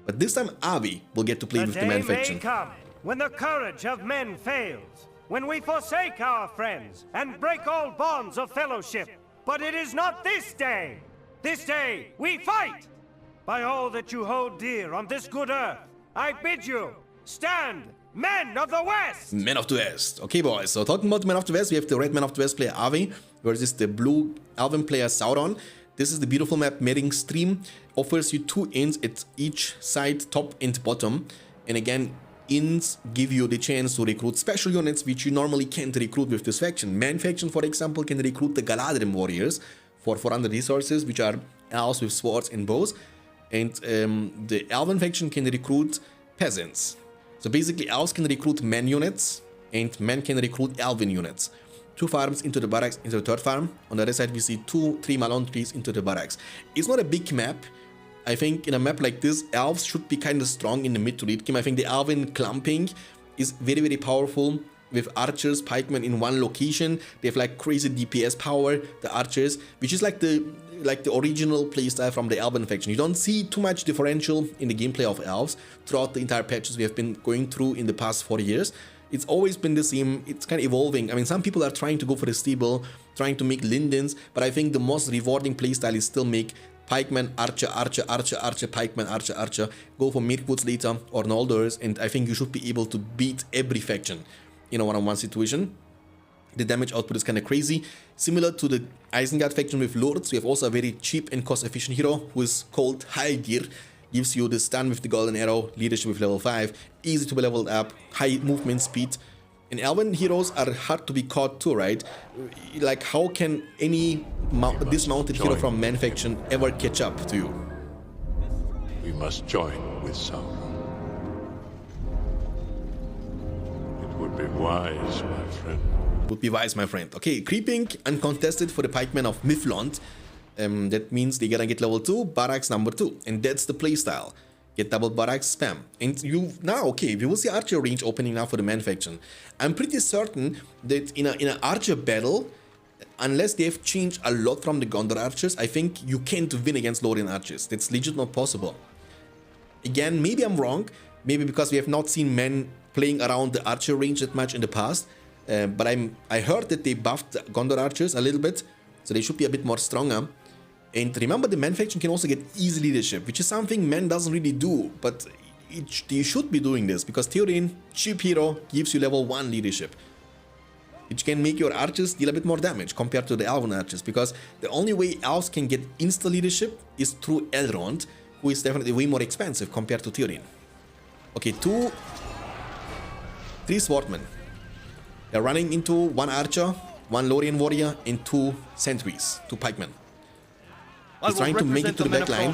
But this time Avi will get to play with the man faction. Come when the courage of men fails, when we forsake our friends and break all bonds of fellowship. But it is not this day. This day we fight. By all that you hold dear on this good earth, I bid you stand, men of the West! Men of the West. Okay, boys, so talking about men of the West, we have the red men of the West player Avi versus the blue Elven player Sauron. This is the beautiful map. Medding Stream offers you 2 inns at each side, top and bottom. And again, inns give you the chance to recruit special units which you normally can't recruit with this faction. Man faction, for example, can recruit the Galadrim warriors for 400 resources, which are elves with swords and bows. And the Elven faction can recruit peasants. So basically, elves can recruit men units and men can recruit Elven units. 2 farms into the barracks, into the 3rd farm. On the other side, we see 2, 3 Malon trees into the barracks. It's not a big map. I think in a map like this, elves should be kind of strong in the mid to late game. I think the Elven clumping is very, very powerful with archers, pikemen in one location. They have like crazy DPS power, the archers, which is like the original playstyle from the Elven faction. You don't see too much differential in the gameplay of elves throughout the entire patches we have been going through in the past 4 years. It's always been the same. It's kind of evolving. I mean, some people are trying to go for the stable, trying to make lindens, but I think the most rewarding playstyle is still make pikeman, archer, archer, archer, archer, pikeman, archer, archer. Go for Mirkwoods later or Noldors, and I think you should be able to beat every faction in a one-on-one situation. The damage output is kind of crazy. Similar to the Isengard faction with Lords, we have also a very cheap and cost-efficient hero who is called Haldir. Gives you the stun with the golden arrow, leadership with level 5, easy to be leveled up, high movement speed. And Elven heroes are hard to be caught too, right? Like, how can any dismounted hero from Man faction ever catch up to you? We must join with Sauron. It would be wise, my friend. Would be wise, my friend. Okay, creeping uncontested for the pikemen of Miflond. That means they're gonna get level 2, barracks number 2. And that's the playstyle. Get double barracks, spam. And you now, okay, we will see archer range opening now for the man faction. I'm pretty certain that in an archer battle, unless they have changed a lot from the Gondor archers, I think you can't win against Lorien archers. That's legit not possible. Again, maybe I'm wrong. Maybe because we have not seen men playing around the archer range that much in the past. But I heard that they buffed the Gondor archers a little bit, so they should be a bit more stronger. And remember, the man faction can also get easy leadership, which is something man doesn't really do, but you should be doing this, because Theoden, cheap hero, gives you level 1 leadership, which can make your archers deal a bit more damage compared to the Elven archers, because the only way elves can get insta leadership is through Elrond, who is definitely way more expensive compared to Theoden. Okay, 3 swordmen. They're running into 1 archer, 1 Lorien warrior, and 2 sentries, 2 pikemen. He's trying to make it to the back line.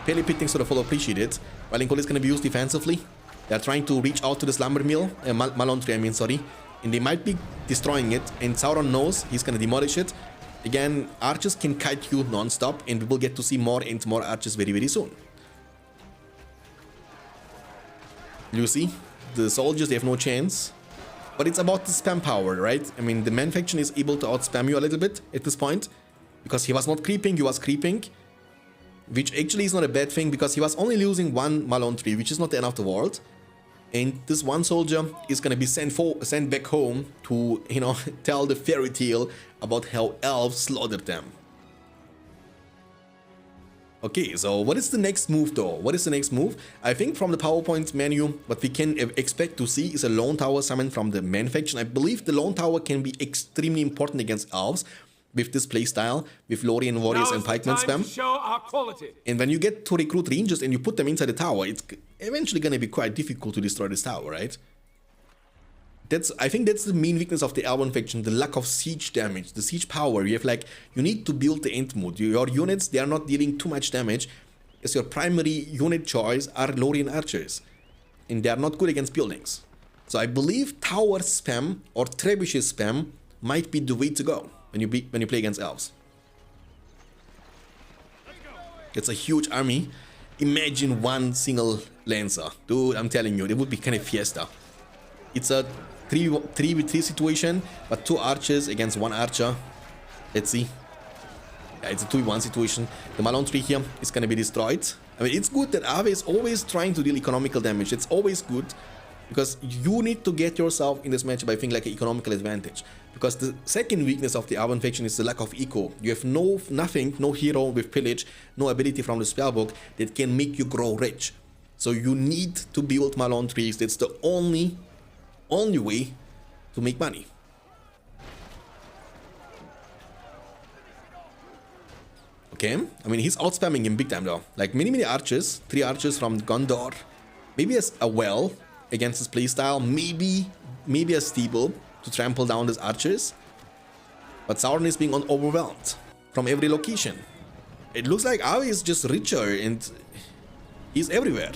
Pele Pitting sort of full appreciated. Wellington is going to be used defensively. They're trying to reach out to the Slumber Mill, Malon tree, I mean, sorry. And they might be destroying it, and Sauron knows he's going to demolish it. Again, archers can kite you non-stop, and we will get to see more and more archers very, very soon. You see, the soldiers, they have no chance. But it's about the spam power, right? I mean, the man faction is able to outspam you a little bit at this point. Because he was not creeping, he was creeping. Which actually is not a bad thing, because he was only losing 1 Malon tree, which is not the end of the world. And this 1 soldier is going to be sent back home to, you know, tell the fairy tale about how elves slaughtered them. Okay, so what is the next move though? What is the next move? I think from the PowerPoint menu, what we can expect to see is a Lone Tower summon from the man faction. I believe the Lone Tower can be extremely important against elves with this playstyle, with Lorien warriors and pikemen spam. And when you get to recruit rangers and you put them inside the tower, it's eventually going to be quite difficult to destroy this tower, right? I think that's the main weakness of the Elven faction, the lack of siege damage, the siege power. You have like, you need to build the end mood. Your units, they are not dealing too much damage, as your primary unit choice are Lorien archers. And they are not good against buildings. So I believe tower spam or trebuchet spam might be the way to go when you play against elves. It's a huge army. Imagine 1 single lancer. Dude, I'm telling you, it would be kind of fiesta. It's a 3v3 situation, but 2 archers against 1 archer. Let's see. Yeah, it's a 2v1 situation. The Malon tree here is going to be destroyed. I mean, it's good that Ave is always trying to deal economical damage. It's always good because you need to get yourself in this matchup, I think, like an economical advantage. Because the second weakness of the Alban faction is the lack of eco. You have nothing, no hero with pillage, no ability from the spellbook that can make you grow rich. So you need to build Malone trees. That's the only way to make money. Okay, I mean, he's out-spamming him big time though. Like many archers, 3 archers from Gondor. Maybe as a well against his playstyle, maybe a steeple to trample down his archers. But Sauron is being overwhelmed from every location. It looks like Avi is just richer and he's everywhere.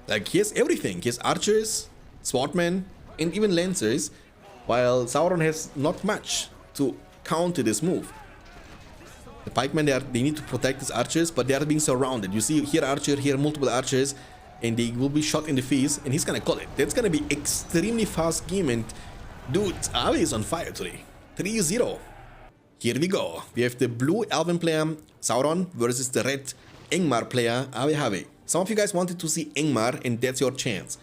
Like he has everything. He has archers, swordmen, and even lancers. While Sauron has not much to counter this move. The pikemen, they need to protect his archers, but they are being surrounded. You see here archer, here multiple archers, and they will be shot in the face, and he's gonna call it. That's gonna be extremely fast game, and dude, Avi is on fire today. 3-0. Here we go. We have the blue Elven player, Sauron, versus the red Ingmar player, Avi. Some of you guys wanted to see Ingmar, and that's your chance.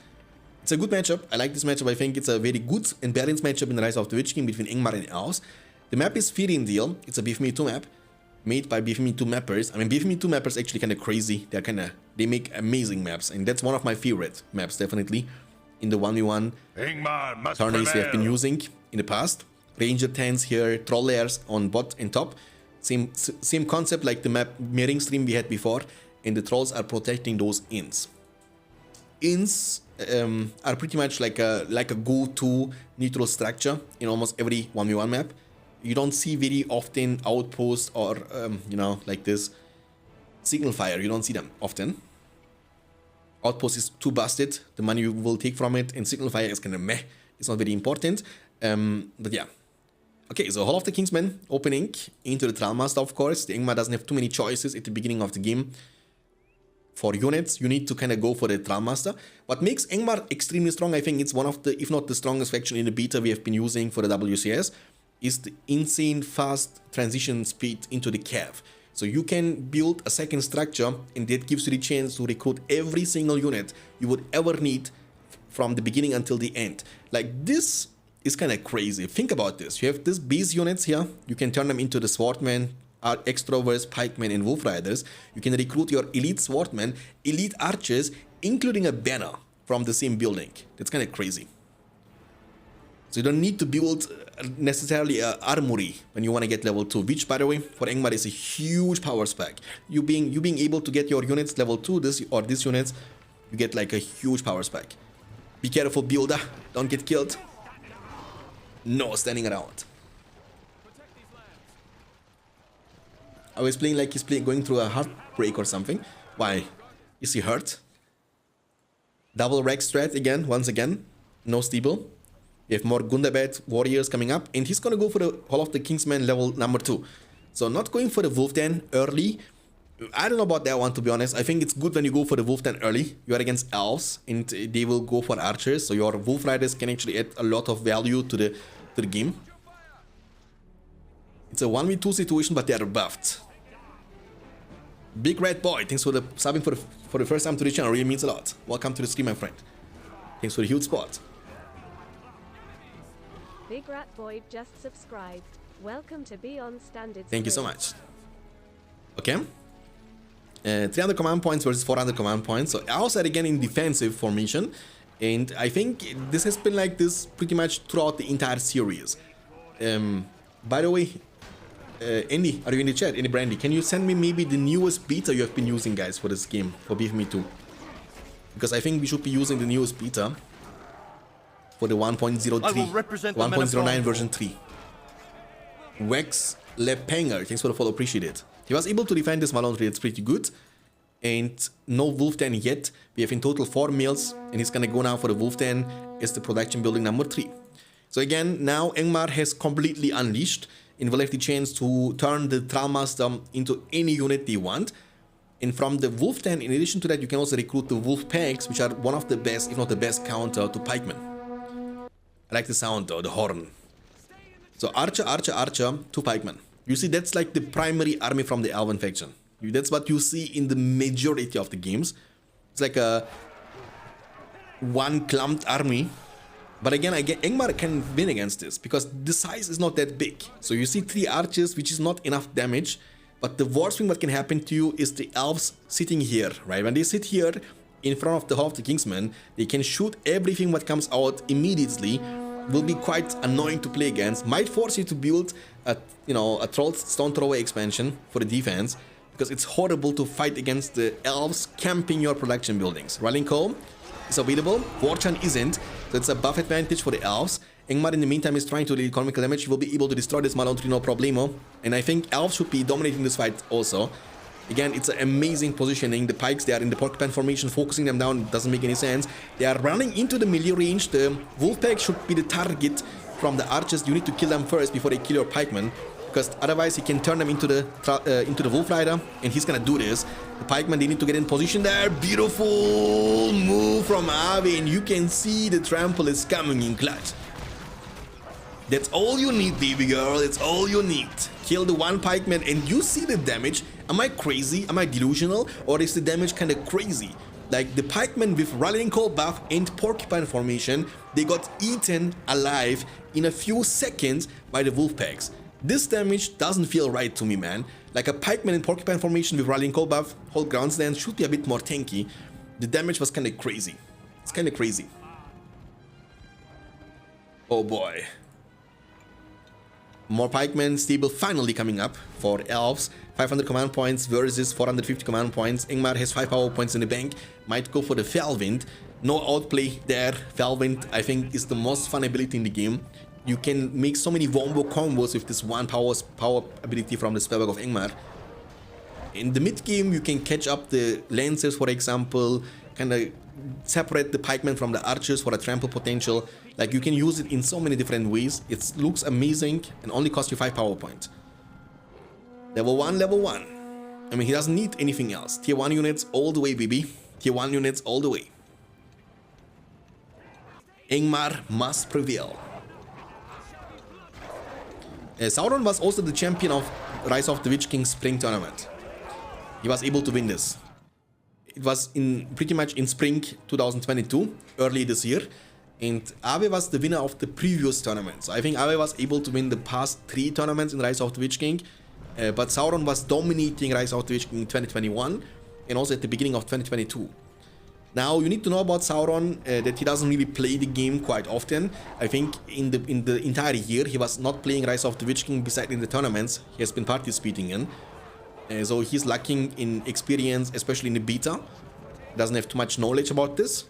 It's a good matchup. I like this matchup. I think it's a very good and balanced matchup in the Rise of the Witch King between Ingmar and Elves. The map is Firindil. It's a BFME2 map made by BFME2 mappers. I mean, BFME2 mappers actually kind of crazy. They make amazing maps, and that's one of my favorite maps, definitely, in the 1v1 tourneys we have been using in the past. Ranger tents here, troll layers on bot and top. Same concept like the map mirroring stream we had before, and the trolls are protecting those inns. Inns are pretty much like a go-to neutral structure in almost every 1v1 map. You don't see very often outposts or you know, like this signal fire. You don't see them often. Outpost is too busted. The money you will take from it, and signal fire is kind of meh. It's not very important. But yeah. Okay, so Hall of the Kingsmen opening into the Trollmaster, of course. The Ingmar doesn't have too many choices at the beginning of the game. For units, you need to kind of go for the Trollmaster. What makes Ingmar extremely strong, I think it's one of the, if not the strongest faction in the beta we have been using for the WCS, is the insane fast transition speed into the cav. So you can build a second structure, and that gives you the chance to recruit every single unit you would ever need from the beginning until the end. Like, this is kind of crazy. Think about this. You have these base units here. You can turn them into the swordmen, extroverts, pikemen, and wolf riders. You can recruit your elite swordmen, elite archers, including a banner from the same building. That's kind of crazy. So you don't need to build necessarily an armory when you want to get level 2, which, by the way, for Ingmar is a huge power spec. You being able to get your units level 2, these units, you get like a huge power spec. Be careful, builder. Don't get killed. No standing around. I was playing like he's going through a heartbreak or something. Why? Is he hurt? Double Rex strat again, once again. No steeple. We have more Gundabad warriors coming up. And he's gonna go for the Hall of the Kingsman level number 2. So not going for the Wolf Den early. I don't know about that one, to be honest. I think it's good when you go for the Wolf Den early. You are against Elves, and they will go for archers. So your Wolf Riders can actually add a lot of value to the game. It's a 1v2 situation, but they are buffed. Big Red Boy, thanks for the subbing for the first time to the channel. Really means a lot. Welcome to the stream, my friend. Thanks for the huge spot. Big Rat Boy just subscribed. Welcome to Beyond Standards. Thank you so much. Okay. 300 command points versus 400 command points. So Elves are again in defensive formation. And I think this has been like this pretty much throughout the entire series. By the way, Andy, are you in the chat? Andy Brandy, can you send me maybe the newest beta you have been using, guys, for this game, for BFME2? Because I think we should be using the newest beta for the 1.03, 1.09 version 3. Wex Lepanger, thanks for the follow, appreciate it. He was able to defend this Malone tree, it's pretty good. And no Wolf Den yet. We have in total 4 males, and he's gonna go now for the Wolf Den as the production building number 3. So again, now Ingmar has completely unleashed and will have the chance to turn the Trollmaster into any unit they want. And from the Wolf Den, in addition to that, you can also recruit the Wolf Packs, which are one of the best, if not the best, counter to pikemen. I like the sound though, the horn. So archer, archer, archer, 2 pikemen. You see, that's like the primary army from the Elven faction. That's what you see in the majority of the games. It's like a one clumped army. But again, Ingmar can win against this because the size is not that big. So you see 3 archers, which is not enough damage. But the worst thing that can happen to you is the elves sitting here, right? When they sit here in front of the Hall of the Kingsmen, they can shoot everything that comes out immediately. Will be quite annoying to play against. Might force you to build a Troll Stone Thrower expansion for the defense, because it's horrible to fight against the elves camping your production buildings. Rallying Call is available, Warchan isn't, so it's a buff advantage for the elves. Ingmar in the meantime is trying to deal economical damage. He will be able to destroy this Malon 3 no problemo, and I think elves should be dominating this fight also. Again, it's an amazing positioning. The pikes, they are in the porcupine formation, focusing them down doesn't make any sense. They are running into the melee range. The wolf pack should be the target from the archers. You need to kill them first before they kill your pikemen, because otherwise he can turn them into the wolf rider, and he's gonna do this. The pikemen, they need to get in position there. Beautiful move from Ave, and you can see the trample is coming in clutch. That's all you need, baby girl. It's all you need. Kill the one pikeman and you see the damage. Am I crazy? Am I delusional? Or is the damage kind of crazy? Like the pikemen with Rallying Call buff and porcupine formation, they got eaten alive in a few seconds by the wolf packs. This damage doesn't feel right to me, man. Like a pikeman in porcupine formation with Rallying Call buff, hold ground stand, should be a bit more tanky. The damage was kind of crazy. It's kind of crazy. Oh boy. More pikemen stable finally coming up for elves. 500 command points versus 450 command points. Ingmar has 5 power points in the bank. Might go for the Felwind. No outplay there. Felwind, I think, is the most fun ability in the game. You can make so many wombo combos with this one power ability from the spellbook of Ingmar. In the mid game, you can catch up the lancers, for example, kind of separate the pikemen from the archers for a trample potential. Like, you can use it in so many different ways. It looks amazing and only costs you 5 power points. Level 1, level 1. I mean, he doesn't need anything else. Tier 1 units all the way, baby. Tier 1 units all the way. Ingmar must prevail. Sauron was also the champion of Rise of the Witch King Spring Tournament. He was able to win this. It was pretty much in spring 2022, early this year. And Ave was the winner of the previous tournament. So I think Ave was able to win the past 3 tournaments in Rise of the Witch King. But Sauron was dominating Rise of the Witch King in 2021 and also at the beginning of 2022. Now, you need to know about Sauron that he doesn't really play the game quite often. I think in the entire year he was not playing Rise of the Witch King besides in the tournaments he has been participating in. So he's lacking in experience, especially in the beta. Doesn't have too much knowledge about this.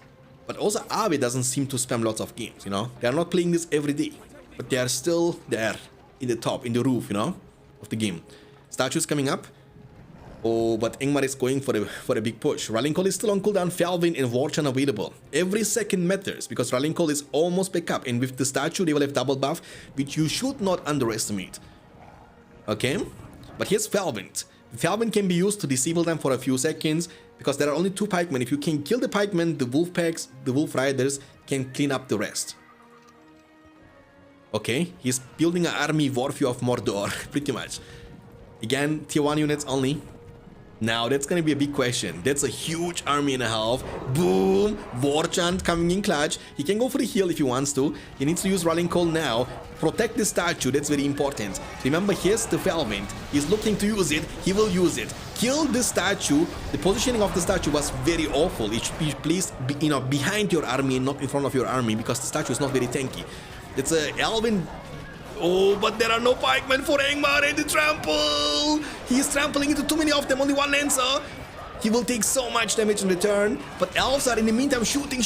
But also Ave doesn't seem to spam lots of games, you know. They are not playing this every day, but they are still there in the top, in the roof, you know, of the game. Statues coming up. Oh, but Ingmar is going for a big push. Rallying Call is still on cooldown, Felwind and Warchan available. Every second matters because Rallying Call is almost back up, and with the statue they will have double buff, which you should not underestimate. Okay, but here's Felwind. Felwind can be used to disable them for a few seconds because there are only 2 pikemen. If you can kill the pikemen, the wolf packs, the wolf riders can clean up the rest. Okay, he's building an army Warfare of Mordor, pretty much. Again, tier 1 units only. Now, that's gonna be a big question. That's a huge army and a half. Boom! Warchant coming in clutch. He can go for the heal if he wants to. He needs to use Rallying Call now. Protect the statue, that's very important. Remember, here's the Felwind. He's looking to use it. He will use it. Kill the statue. The positioning of the statue was very awful. It should be placed, behind your army and not in front of your army because the statue is not very tanky. It's a Elven. Oh, but there are no pikemen for Ingmar and the trample. He is trampling into too many of them, only 1 lancer. He will take so much damage in return. But elves are in the meantime shooting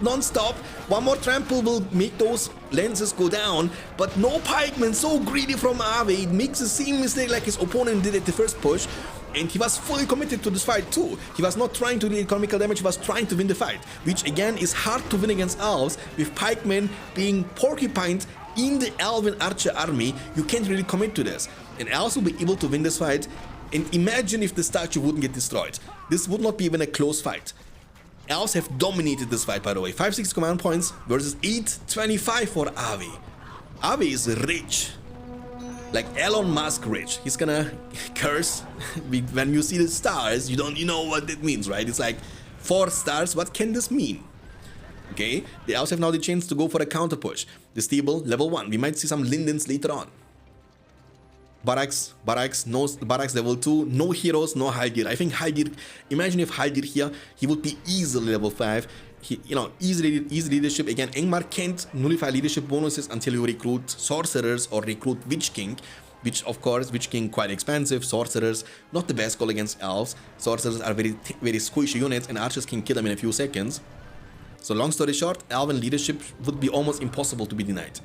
non-stop. 1 more trample will make those lances go down. But no pikemen, so greedy from Ave. It makes the same mistake like his opponent did at the first push. And he was fully committed to this fight too. He was not trying to do economical damage, he was trying to win the fight. Which again is hard to win against elves, with pikemen being porcupined in the elven archer army. You can't really commit to this. And elves will be able to win this fight. And imagine if the statue wouldn't get destroyed. This would not be even a close fight. Elves have dominated this fight, by the way. 560 command points versus 825 for Ave. Ave is rich. like Elon Musk rich. He's gonna curse when you see the stars. You know what that means, right? It's like 4 stars. What can this mean? Okay, they also have now the chance to go for a counter push. The stable level 1. We might see some lindens later on. Barracks, no barracks level 2. No heroes, no Haldir. I think Haldir. Imagine if Haldir here, he would be easily level 5. He, easy leadership. Again, Ingmar can't nullify leadership bonuses until you recruit sorcerers or recruit Witch King, which of course Witch King quite expensive. Sorcerers not the best call against elves. Sorcerers are very squishy units, and archers can kill them in a few seconds. So long story short, Elven leadership would be almost impossible to be denied.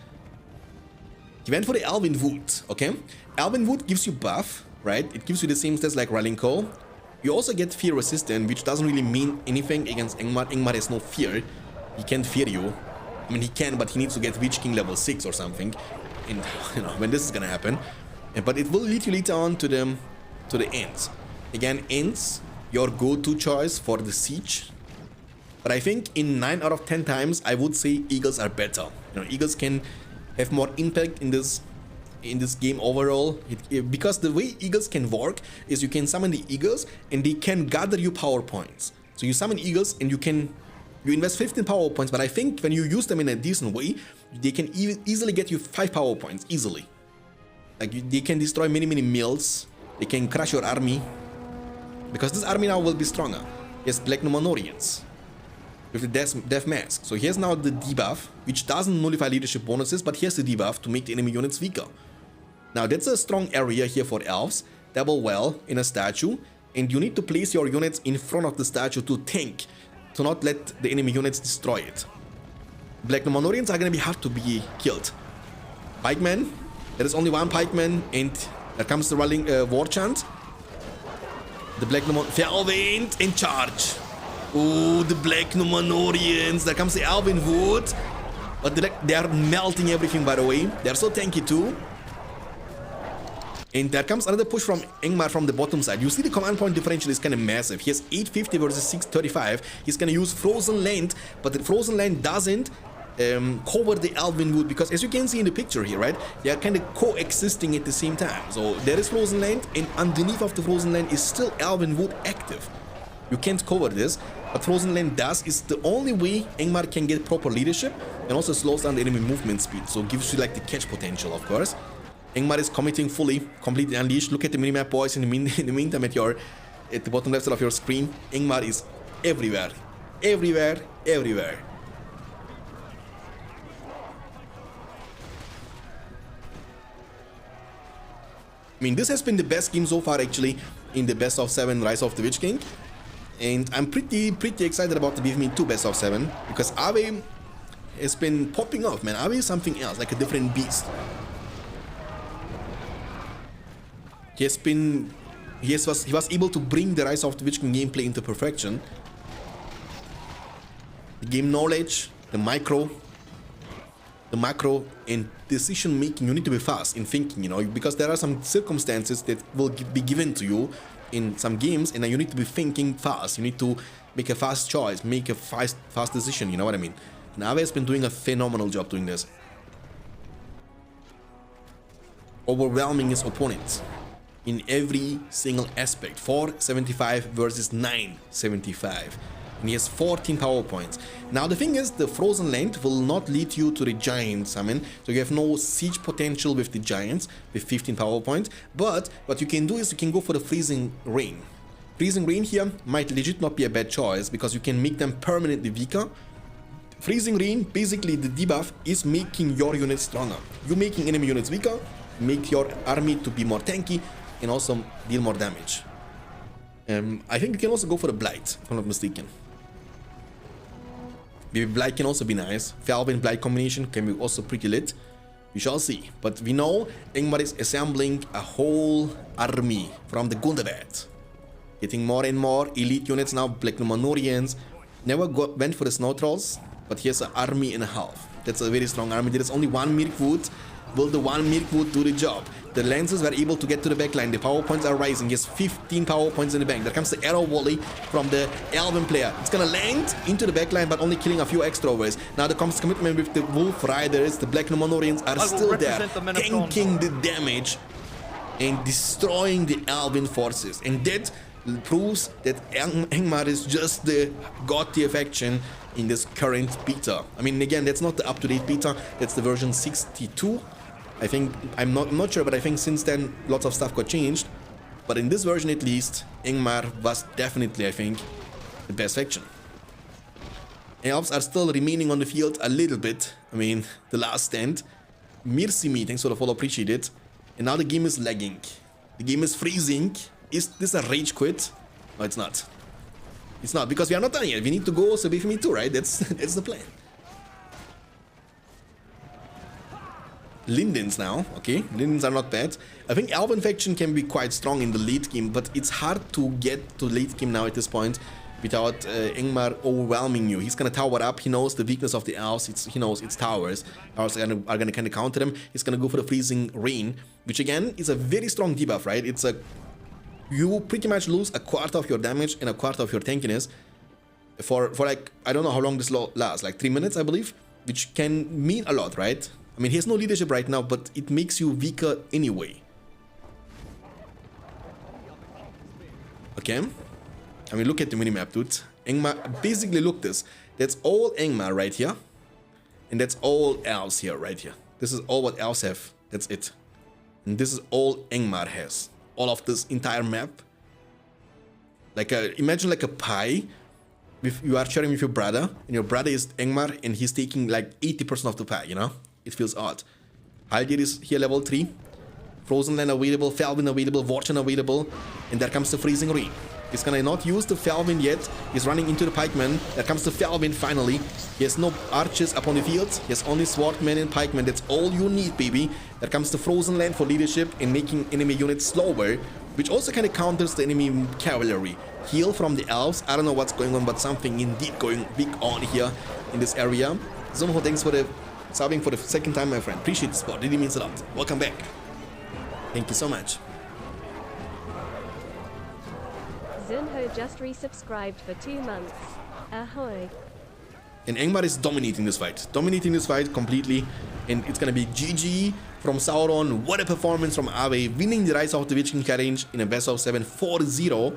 He went for the Elven Wood. Okay, Elven Wood gives you buff, right? It gives you the same stats like Rallying Call. You also get fear resistant, which doesn't really mean anything against Ingmar. Ingmar has no fear. He can't fear you. I mean, he can, but he needs to get Witch King level 6 or something. And when this is gonna happen. But it will lead you later on to the Ents. Again, Ents, your go-to choice for the siege. But I think in 9 out of 10 times, I would say Eagles are better. Eagles can have more impact in this game overall, because the way Eagles can work is you can summon the Eagles and they can gather you power points. So you summon Eagles and you invest 15 power points, but I think when you use them in a decent way, they can easily get you 5 power points easily. Like they can destroy many mills, they can crush your army, because this army now will be stronger. Yes, Black Numenorians with the Death Mask. So here's now the debuff, which doesn't nullify leadership bonuses, but here's the debuff to make the enemy units weaker. Now that's a strong area here for elves. Double well in a statue, and you need to place your units in front of the statue to tank, to not let the enemy units destroy it. Black Numenorians are gonna be hard to be killed. Pikeman, there is only one pikeman, and there comes the rolling war chant. The Black Numenorians in charge. Oh, the Black Numenorians. There comes the Elven Wood. But they are melting everything, by the way. They are so tanky too. And there comes another push from Ingmar from the bottom side. You see the command point differential is kind of massive. He has 850 versus 635. He's going to use Frozen Land, but the Frozen Land doesn't cover the Elven Wood, because as you can see in the picture here, right, they are kind of coexisting at the same time. So there is Frozen Land, and underneath of the Frozen Land is still Elven Wood active. You can't cover this, but Frozen Land does. Is the only way Ingmar can get proper leadership, and also slows down the enemy movement speed, so gives you like the catch potential, of course. Ingmar is committing fully, completely unleashed. Look at the minimap, boys. In the meantime, at the bottom left side of your screen, Ingmar is everywhere, everywhere. I mean, this has been the best game so far, actually, in the best of 7 Rise of the Witch King. And I'm pretty excited about the BFME2 best of 7, because Ave has been popping off, man. Ave is something else, like a different beast. He was able to bring the Rise of the Witch King gameplay into perfection. The game knowledge, the macro, and decision making. You need to be fast in thinking, because there are some circumstances that will be given to you in some games, and then you need to be thinking fast. You need to make a fast choice, make a fast decision, you know what I mean? And Ave has been doing a phenomenal job doing this. Overwhelming his opponents in every single aspect. 475 versus 975. And he has 14 power points. Now the thing is, the Frozen Land will not lead you to the Giant summon, so you have no siege potential with the Giants with 15 power points. But what you can do is you can go for the Freezing Rain. Freezing Rain here might legit not be a bad choice, because you can make them permanently weaker. Freezing Rain, basically the debuff is making your units stronger. You making enemy units weaker, make your army to be more tanky, and also deal more damage. I think you can also go for the Blight, if I'm not mistaken. Maybe Blight can also be nice. Falve and Blight combination can be also pretty lit. We shall see. But we know Ingmar is assembling a whole army from the Gundabad. Getting more and more elite units now. Black Numenorians. Never went for the Snow Trolls, but here's an army and a half. That's a very strong army. There is only one Mirkwood. Will the one Mirkwood do the job? The Lancers were able to get to the backline. The power points are rising. He has 15 power points in the bank. There comes the arrow volley from the Elven player. It's gonna land into the backline, but only killing a few extra overs. Now there comes commitment with the Wolf Riders. The Black Numenorians are still there, tanking the damage and destroying the Elven forces. And that proves that Angmar is just the god tier faction in this current beta. I mean, again, that's not the up-to-date beta. That's the version 62. I think, I'm not sure, but I think since then lots of stuff got changed. But in this version at least, Angmar was definitely, I think, the best faction. Elves are still remaining on the field a little bit. I mean, the last stand. Merci me, thanks for the follow, appreciate it. And now the game is lagging. The game is freezing. Is this a rage quit? No, it's not. It's not, because we are not done yet. We need to go to BFME2, right? That's the plan. Lindens now, okay, Lindens are not bad. I think Elven faction can be quite strong in the late game, but it's hard to get to late game now at this point without Angmar overwhelming you. He's gonna tower up, he knows the weakness of the Elves, he knows it's towers. Towers are gonna kind of counter him. He's gonna go for the freezing rain, which again is a very strong debuff, right? It's a, you pretty much lose a quarter of your damage and a quarter of your tankiness for like, I don't know how long this lasts, like 3 minutes I believe, which can mean a lot, right? I mean, he has no leadership right now, but it makes you weaker anyway. Okay. I mean, look at the minimap, dude. Angmar, basically look this. That's all Angmar right here. And that's all Elves here, right here. This is all what Elves have. That's it. And this is all Angmar has. All of this entire map. Like imagine like a pie. If you are sharing with your brother, and your brother is Angmar, and he's taking like 80% of the pie, you know? It feels odd. Haldir is here level 3. Frozen Land available, Felvin available, Vorchen available. And there comes the Freezing Rain. He's gonna not use the Felvin yet. He's running into the Pikeman. There comes the Felvin finally. He has no archers upon the field. He has only Swordmen and Pikemen. That's all you need, baby. There comes the Frozen Land for leadership and making enemy units slower, which also kind of counters the enemy cavalry. Heal from the Elves. I don't know what's going on, but something indeed going big on here in this area. Zumho, thanks for the subbing for the second time, my friend. Appreciate the support. Really means a lot. Welcome back. Thank you so much. Zunho just resubscribed for 2 months. Ahoy. And Angmar is dominating this fight. Dominating this fight completely. And it's gonna be GG from Sauron. What a performance from Ave. Winning the Rise of the Witch King challenge in a best of 7 4-0.